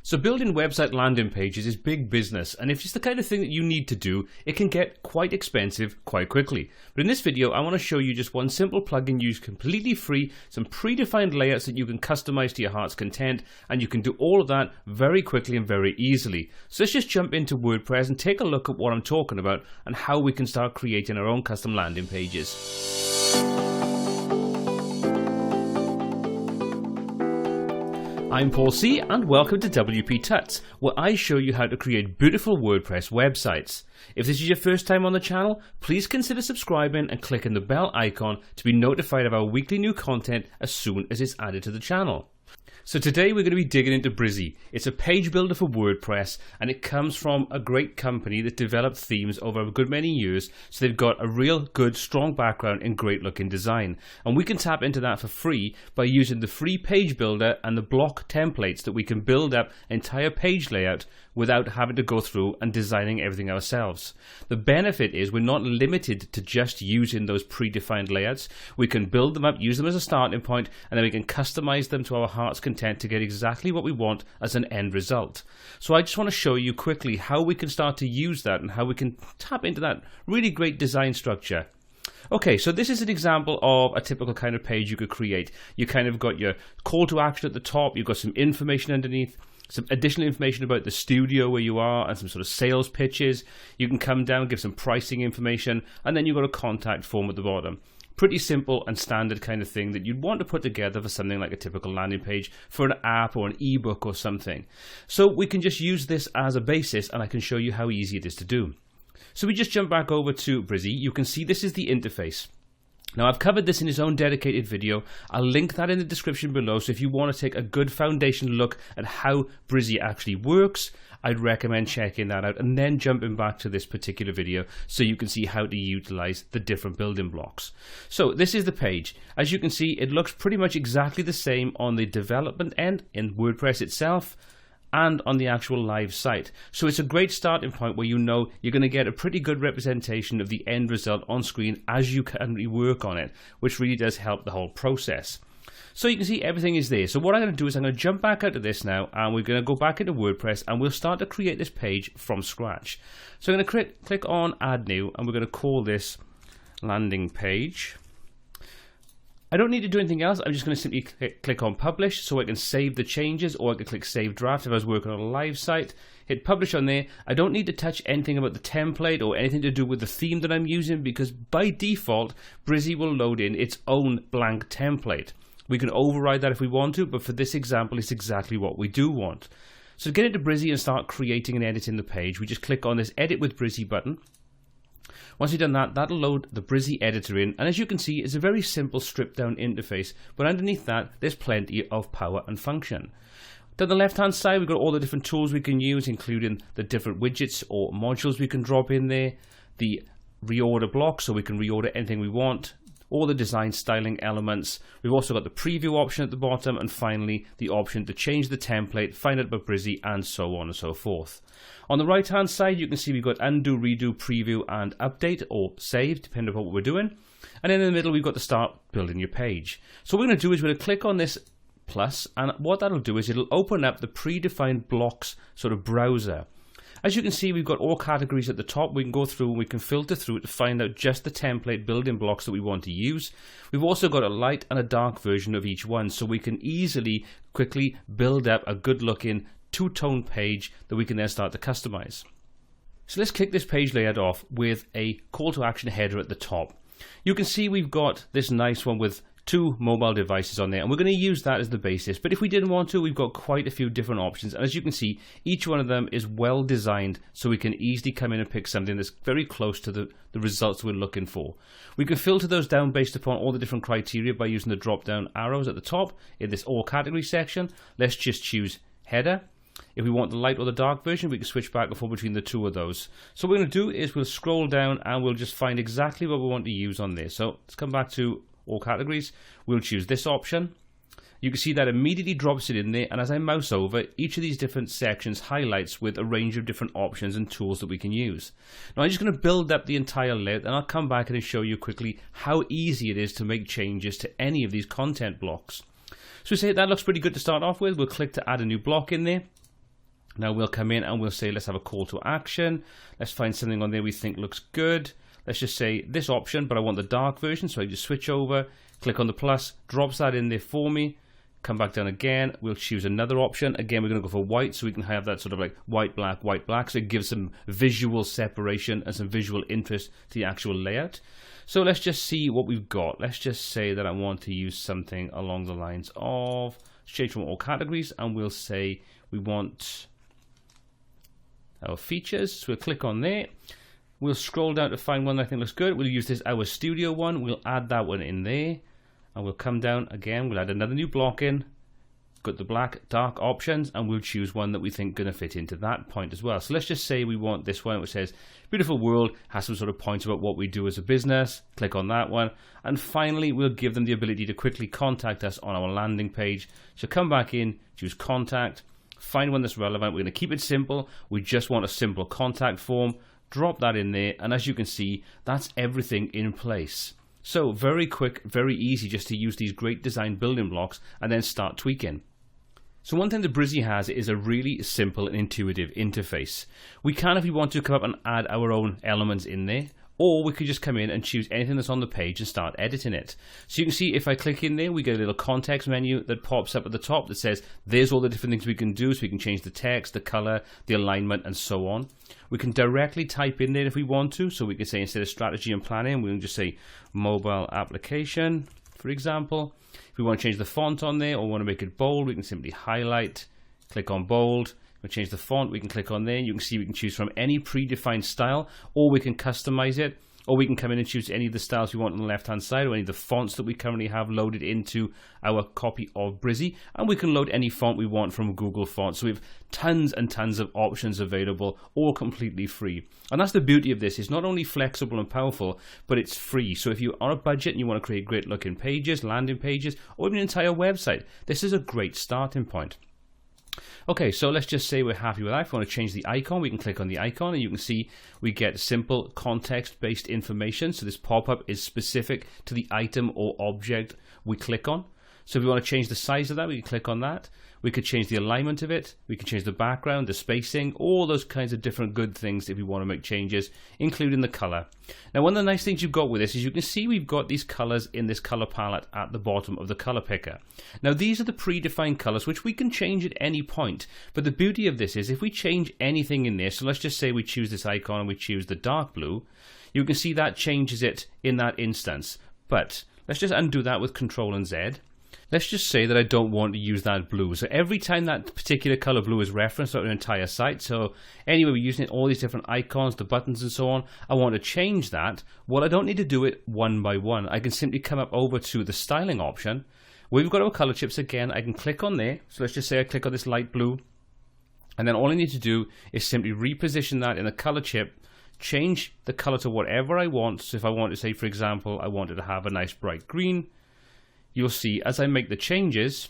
So building website landing pages is big business, and if it's the kind of thing that you need to do, it can get quite expensive quite quickly. But in this video, I want to show you just one simple plugin used completely free, some predefined layouts that you can customize to your heart's content, and you can do all of that very quickly and very easily. So let's just jump into WordPress and take a look at what I'm talking about and how we can start creating our own custom landing pages. I'm Paul C, and welcome to WP Tuts, where I show you how to create beautiful WordPress websites. If this is your first time on the channel, please consider subscribing and clicking the bell icon to be notified of our weekly new content as soon as it's added to the channel. So today we're going to be digging into Brizy. It's a page builder for WordPress, and it comes from a great company that developed themes over a good many years, so they've got a real good strong background in great looking design. And we can tap into that for free by using the free page builder and the block templates that we can build up entire page layout without having to go through and designing everything ourselves. The benefit is we're not limited to just using those predefined layouts. We can build them up, use them as a starting point, and then we can customize them to our heart's content to get exactly what we want as an end result. So I just want to show you quickly how we can start to use that and how we can tap into that really great design structure. Okay, so this is an example of a typical kind of page you could create. You kind of got your call to action at the top, you've got some information underneath, some additional information about the studio where you are, and some sort of sales pitches. You can come down, give some pricing information, and then you've got a contact form at the bottom. Pretty simple and standard kind of thing that you'd want to put together for something like a typical landing page for an app or an ebook or something. So we can just use this as a basis, and I can show you how easy it is to do. So we just jump back over to Brizy. You can see this is the interface. Now, I've covered this in its own dedicated video. I'll link that in the description below, so if you want to take a good foundation look at how Brizy actually works, I'd recommend checking that out and then jumping back to this particular video so you can see how to utilize the different building blocks. So this is the page. As you can see, it looks pretty much exactly the same on the development end in WordPress itself and on the actual live site. So it's a great starting point where you know you're going to get a pretty good representation of the end result on screen as you currently work on it, which really does help the whole process. So you can see everything is there. So what I'm going to do is I'm going to jump back out of this now, and we're going to go back into WordPress, and we'll start to create this page from scratch. So I'm going to click on Add New, and we're going to call this landing page. I don't need to do anything else. I'm just going to simply click on Publish so I can save the changes, or I can click Save Draft if I was working on a live site. Hit Publish on there. I don't need to touch anything about the template or anything to do with the theme that I'm using, because by default, Brizy will load in its own blank template. We can override that if we want to, but for this example, it's exactly what we do want. So to get into Brizy and start creating and editing the page, we just click on this Edit with Brizy button. Once you've done that, that'll load the Brizy editor in, and as you can see, it's a very simple stripped down interface, but underneath that, there's plenty of power and function. Down the left hand side, we've got all the different tools we can use, including the different widgets or modules we can drop in there, the reorder block, so we can reorder anything we want, all the design styling elements. We've also got the preview option at the bottom, and finally the option to change the template, find out about Brizy, and so on and so forth. On the right hand side, you can see we've got undo, redo, preview, and update or save, depending on what we're doing. And then in the middle, we've got to start building your page. So what we're going to do is we're going to click on this plus, and what that'll do is it'll open up the predefined blocks sort of browser. As you can see, we've got all categories at the top. We can go through and we can filter through to find out just the template building blocks that we want to use. We've also got a light and a dark version of each one, so we can easily, quickly build up a good looking two-tone page that we can then start to customize. So let's kick this page layout off with a call to action header at the top. You can see we've got this nice one with two mobile devices on there, and we're going to use that as the basis. But if we didn't want to, we've got quite a few different options, and as you can see, each one of them is well designed so we can easily come in and pick something that's very close to the results we're looking for. We can filter those down based upon all the different criteria by using the drop down arrows at the top in this all category section. Let's just choose header. If we want the light or the dark version, we can switch back and forth between the two of those. So what we're going to do is we'll scroll down and we'll just find exactly what we want to use on this. So let's come back to all categories. We'll choose this option. You can see that immediately drops it in there, and as I mouse over, each of these different sections highlights with a range of different options and tools that we can use. Now I'm just going to build up the entire layout, and I'll come back and show you quickly how easy it is to make changes to any of these content blocks. So we say that looks pretty good to start off with. We'll click to add a new block in there. Now we'll come in and we'll say, let's have a call to action. Let's find something on there we think looks good. Let's just say this option, but I want the dark version. So I just switch over, click on the plus, drops that in there for me. Come back down again. We'll choose another option. Again, we're going to go for white, so we can have that sort of like white, black, white, black. So it gives some visual separation and some visual interest to the actual layout. So let's just see what we've got. Let's just say that I want to use something along the lines of, change from all categories, and we'll say we want our features. So we'll click on there. We'll scroll down to find one that I think looks good. We'll use this Our Studio one. We'll add that one in there. And we'll come down again, we'll add another new block in, got the black, dark options, and we'll choose one that we think going to fit into that point as well. So let's just say we want this one, which says, beautiful world, has some sort of points about what we do as a business. Click on that one. And finally, we'll give them the ability to quickly contact us on our landing page. So come back in, choose contact, find one that's relevant. We're going to keep it simple. We just want a simple contact form. Drop that in there. And as you can see, that's everything in place. So very quick, very easy just to use these great design building blocks and then start tweaking. So one thing that Brizy has is a really simple and intuitive interface. We can, if we want to, come up and add our own elements in there, or we could just come in and choose anything that's on the page and start editing it. So you can see if I click in there, we get a little context menu that pops up at the top that says there's all the different things we can do. So we can change the text, the color, the alignment, and so on. We can directly type in there if we want to. So we can say, instead of strategy and planning, we can just say mobile application, for example. If we want to change the font on there or want to make it bold, we can simply highlight, click on bold. We'll change the font, we can click on there. You can see we can choose from any predefined style, or we can customize it, or we can come in and choose any of the styles we want on the left hand side, or any of the fonts that we currently have loaded into our copy of Brizy, and we can load any font we want from Google Fonts. So we have tons and tons of options available, all completely free. And that's the beauty of this. It's not only flexible and powerful, but it's free. So if you're on a budget and you want to create great looking pages, landing pages, or even an entire website, this is a great starting point. Okay, so let's just say we're happy with that. If we want to change the icon, we can click on the icon and you can see we get simple context-based information. So this pop-up is specific to the item or object we click on. So if we want to change the size of that, we can click on that. We could change the alignment of it. We can change the background, the spacing, all those kinds of different good things if we want to make changes, including the color. Now, one of the nice things you've got with this is you can see we've got these colors in this color palette at the bottom of the color picker. Now, these are the predefined colors, which we can change at any point. But the beauty of this is if we change anything in there, so let's just say we choose this icon and we choose the dark blue, you can see that changes it in that instance. But let's just undo that with Control and Z. Let's just say that I don't want to use that blue. So every time that particular color blue is referenced on an entire site, so anyway, we're using all these different icons, the buttons and so on, I want to change that. Well, I don't need to do it one by one. I can simply come up over to the styling option. We've got our color chips again. I can click on there. So let's just say I click on this light blue. And then all I need to do is simply reposition that in the color chip, change the color to whatever I want. So if I want to say, for example, I wanted to have a nice bright green, you'll see as I make the changes,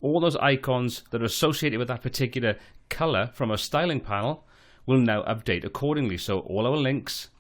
all those icons that are associated with that particular color from our styling panel will now update accordingly. So all our links,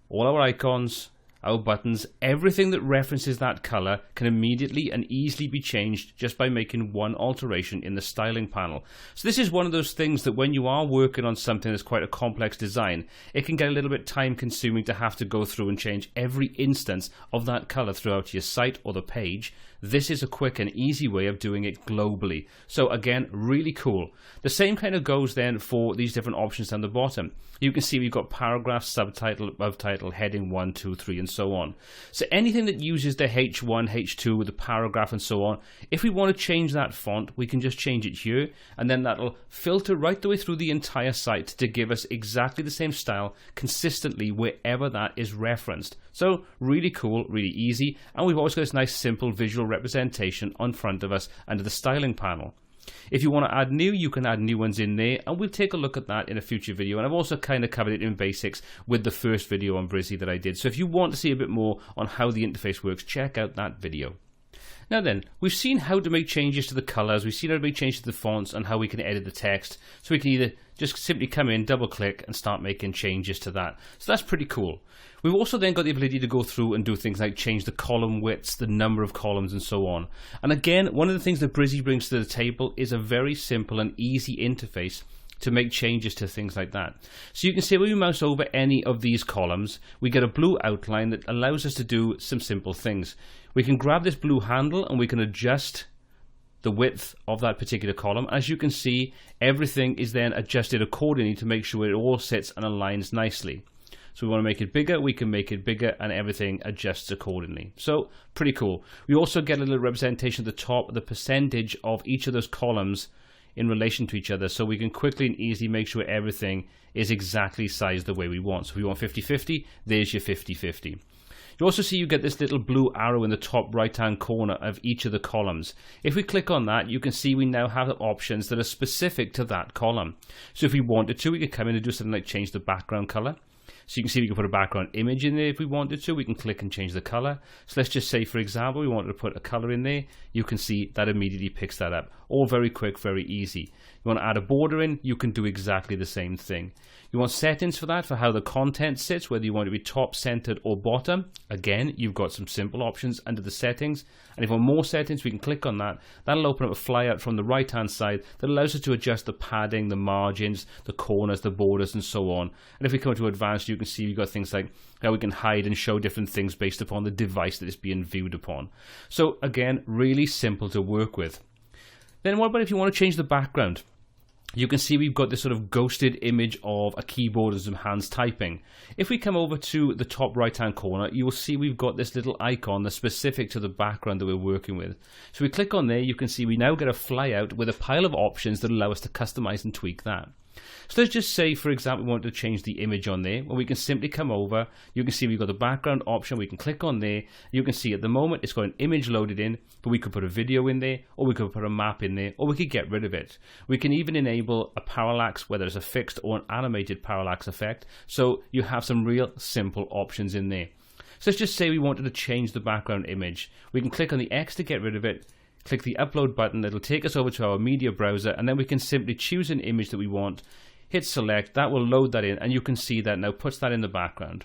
all our icons, our buttons, everything that references that color can immediately and easily be changed just by making one alteration in the styling panel. So this is one of those things that when you are working on something that's quite a complex design, it can get a little bit time consuming to have to go through and change every instance of that color throughout your site or the page. This is a quick and easy way of doing it globally. So again, really cool. The same kind of goes then for these different options down the bottom. You can see we've got paragraph, subtitle, above title, heading 1, 2, 3, and so on. So anything that uses the H1, H2 with the paragraph and so on, if we want to change that font, we can just change it here, and then that'll filter right the way through the entire site to give us exactly the same style consistently wherever that is referenced. So really cool, really easy, and we've always got this nice simple visual representation on front of us under the styling panel. If you want to add new, you can add new ones in there, and we'll take a look at that in a future video. And I've also kind of covered it in basics with the first video on Brizy that I did. So if you want to see a bit more on how the interface works, check out that video. Now then, we've seen how to make changes to the colors, we've seen how to make changes to the fonts and how we can edit the text. So we can either just simply come in, double click and start making changes to that. So that's pretty cool. We've also then got the ability to go through and do things like change the column widths, the number of columns and so on. And again, one of the things that Brizy brings to the table is a very simple and easy interface to make changes to things like that. So you can see when we mouse over any of these columns, we get a blue outline that allows us to do some simple things. We can grab this blue handle and we can adjust the width of that particular column. As you can see, everything is then adjusted accordingly to make sure it all sits and aligns nicely. So we want to make it bigger, we can make it bigger, and everything adjusts accordingly. So pretty cool. We also get a little representation at the top, the percentage of each of those columns in relation to each other, so we can quickly and easily make sure everything is exactly sized the way we want. So if we want 50-50, there's your 50-50. You also see you get this little blue arrow in the top right hand corner of each of the columns. If we click on that, you can see we now have options that are specific to that column. So if we wanted to, we could come in and do something like change the background color. So you can see we can put a background image in there if we wanted to. We can click and change the color. So let's just say, for example, we wanted to put a color in there. You can see that immediately picks that up. All very quick, very easy. You want to add a border in, you can do exactly the same thing. You want settings for that, for how the content sits, whether you want it to be top, centered, or bottom. Again, you've got some simple options under the settings. And if we want more settings, we can click on that. That'll open up a flyout from the right-hand side that allows us to adjust the padding, the margins, the corners, the borders, and so on. And if we come to advanced, you can see we've got things like how we can hide and show different things based upon the device that it's being viewed upon. So again, really simple to work with. Then what about if you want to change the background? You can see we've got this sort of ghosted image of a keyboard and some hands typing. If we come over to the top right hand corner, you will see we've got this little icon that's specific to the background that we're working with. So we click on there, you can see we now get a flyout with a pile of options that allow us to customize and tweak that. So let's just say, for example, we want to change the image on there. Well, we can simply come over. You can see we've got the background option. We can click on there. You can see at the moment it's got an image loaded in, but we could put a video in there, or we could put a map in there, or we could get rid of it. We can even enable a parallax, whether it's a fixed or an animated parallax effect. So you have some real simple options in there. So let's just say we wanted to change the background image. We can click on the X to get rid of it. Click the upload button, it'll take us over to our media browser, and then we can simply choose an image that we want, hit select, that will load that in, and you can see that now puts that in the background.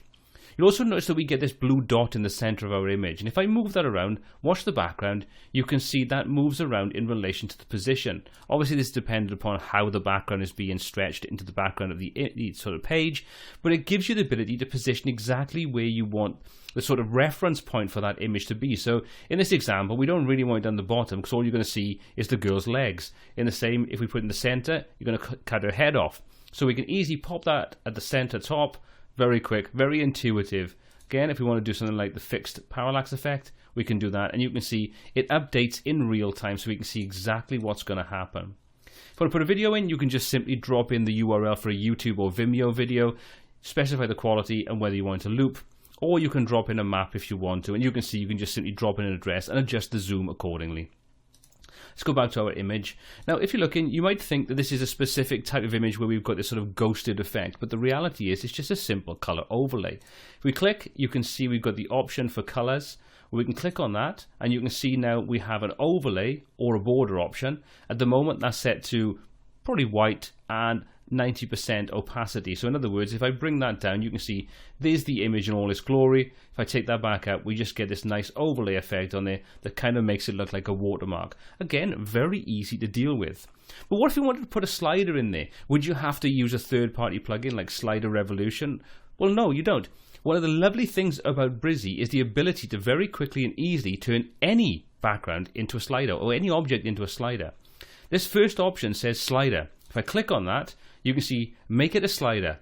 You'll also notice that we get this blue dot in the center of our image, and if I move that around, watch the background, you can see that moves around in relation to the position. Obviously this is dependent upon how the background is being stretched into the background of the sort of page, but it gives you the ability to position exactly where you want the sort of reference point for that image to be. So in this example, we don't really want it down the bottom because all you're going to see is the girl's legs. In the same, if we put it in the center, you're going to cut her head off. So we can easily pop that at the center top, very quick, very intuitive. Again, if we want to do something like the fixed parallax effect, we can do that. And you can see it updates in real time so we can see exactly what's going to happen. If you want to put a video in, you can just simply drop in the URL for a YouTube or Vimeo video, specify the quality and whether you want to loop, or you can drop in a map if you want to, and you can see you can just simply drop in an address and adjust the zoom accordingly. Let's go back to our image. Now, if you're looking, you might think that this is a specific type of image where we've got this sort of ghosted effect, but the reality is it's just a simple color overlay. If we click, you can see we've got the option for colors. We can click on that, and you can see now we have an overlay or a border option. At the moment, that's set to probably white and 90% opacity. So in other words, if I bring that down, you can see there's the image in all its glory. If I take that back up, we just get this nice overlay effect on there that kind of makes it look like a watermark. Again, very easy to deal with. But what if you wanted to put a slider in there? Would you have to use a third-party plugin like Slider Revolution? Well, no, you don't. One of the lovely things about Brizy is the ability to very quickly and easily turn any background into a slider or any object into a slider. This first option says slider. If I click on that, you can see make it a slider.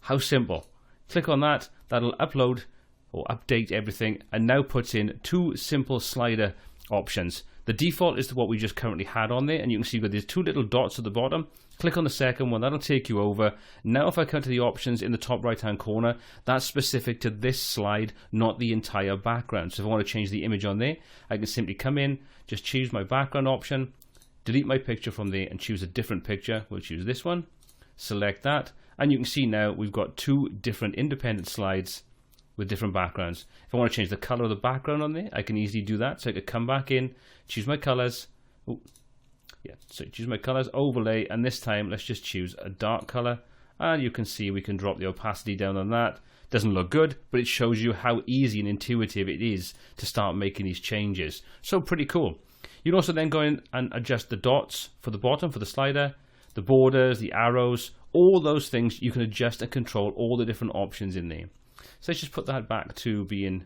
How simple. Click on that, that'll upload or update everything and now puts in two simple slider options. The default is what we just currently had on there, and you can see we've got these two little dots at the bottom. Click on the second one, that'll take you over. Now if I come to the options in the top right hand corner, that's specific to this slide, not the entire background. So if I want to change the image on there, I can simply come in, just choose my background option, delete my picture from there and choose a different picture. We'll choose this one, select that, and you can see now we've got two different independent slides with different backgrounds. If I want to change the color of the background on there, I can easily do that. So I could come back in, choose my colors. Ooh. Yeah, so choose my colors, overlay, and this time let's just choose a dark color. And you can see we can drop the opacity down on that. Doesn't look good, but it shows you how easy and intuitive it is to start making these changes. So pretty cool. You can also then go in and adjust the dots for the bottom, for the slider, the borders, the arrows, all those things you can adjust and control all the different options in there. So let's just put that back to being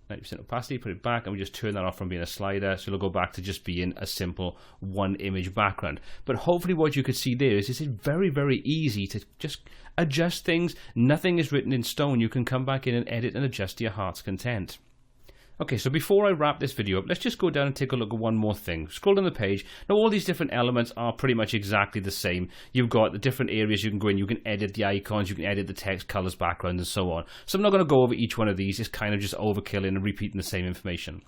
90% opacity, put it back, and we just turn that off from being a slider, so it'll go back to just being a simple one image background. But hopefully what you could see there is it's very, very easy to just adjust things. Nothing is written in stone. You can come back in and edit and adjust to your heart's content. Okay, so before I wrap this video up, let's just go down and take a look at one more thing. Scroll down the page. Now all these different elements are pretty much exactly the same. You've got the different areas you can go in. You can edit the icons, you can edit the text, colors, backgrounds, and so on. So I'm not going to go over each one of these. It's kind of just overkilling and repeating the same information.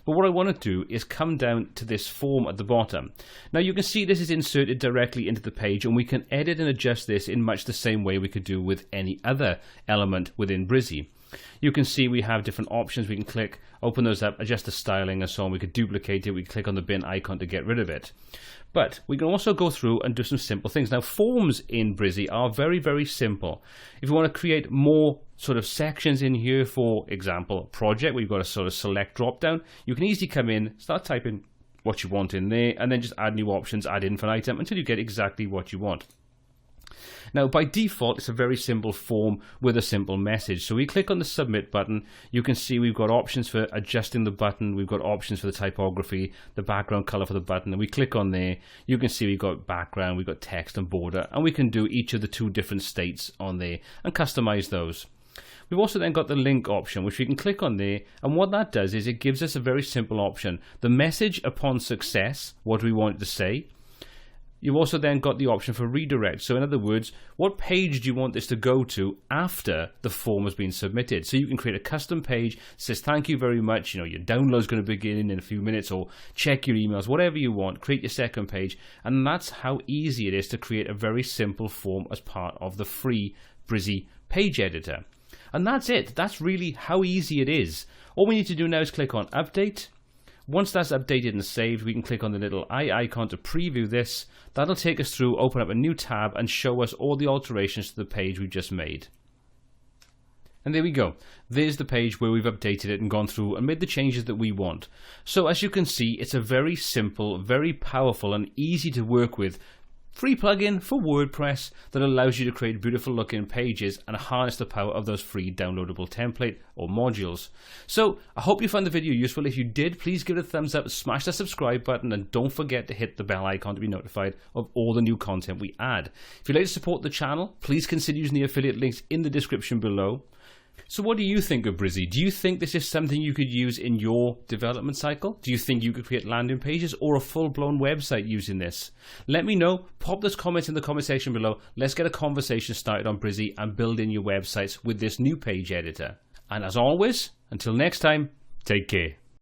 But what I want to do is come down to this form at the bottom. Now you can see this is inserted directly into the page, and we can edit and adjust this in much the same way we could do with any other element within Brizy. You can see we have different options. We can click, open those up, adjust the styling and so on. We could duplicate it. We can click on the bin icon to get rid of it. But we can also go through and do some simple things. Now, forms in Brizy are very, very simple. If you want to create more sort of sections in here, for example, project, where you've got a sort of select drop down, you can easily come in, start typing what you want in there, and then just add new options, add infinitum until you get exactly what you want. Now, by default, it's a very simple form with a simple message. So we click on the submit button. You can see we've got options for adjusting the button. We've got options for the typography, the background color for the button. And we click on there. You can see we've got background, we've got text and border. And we can do each of the two different states on there and customize those. We've also then got the link option, which we can click on there. And what that does is it gives us a very simple option. The message upon success, what do we want it to say? You've also then got the option for redirect. So in other words, what page do you want this to go to after the form has been submitted? So you can create a custom page that says, thank you very much. You know, your download is going to begin in a few minutes, or check your emails, whatever you want. Create your second page. And that's how easy it is to create a very simple form as part of the free Brizy page editor. And that's it. That's really how easy it is. All we need to do now is click on update. Once that's updated and saved, we can click on the little eye icon to preview this. That'll take us through, open up a new tab, and show us all the alterations to the page we've just made. And there we go. There's the page where we've updated it and gone through and made the changes that we want. So as you can see, it's a very simple, very powerful, and easy to work with free plugin for WordPress that allows you to create beautiful looking pages and harness the power of those free downloadable template or modules. So I hope you found the video useful. If you did, please give it a thumbs up, smash that subscribe button, and don't forget to hit the bell icon to be notified of all the new content we add. If you'd like to support the channel, please consider using the affiliate links in the description below. So what do you think of Brizy? Do you think this is something you could use in your development cycle? Do you think you could create landing pages or a full-blown website using this? Let me know. Pop those comments in the comment section below. Let's get a conversation started on Brizy and building your websites with this new page editor. And as always, until next time, take care.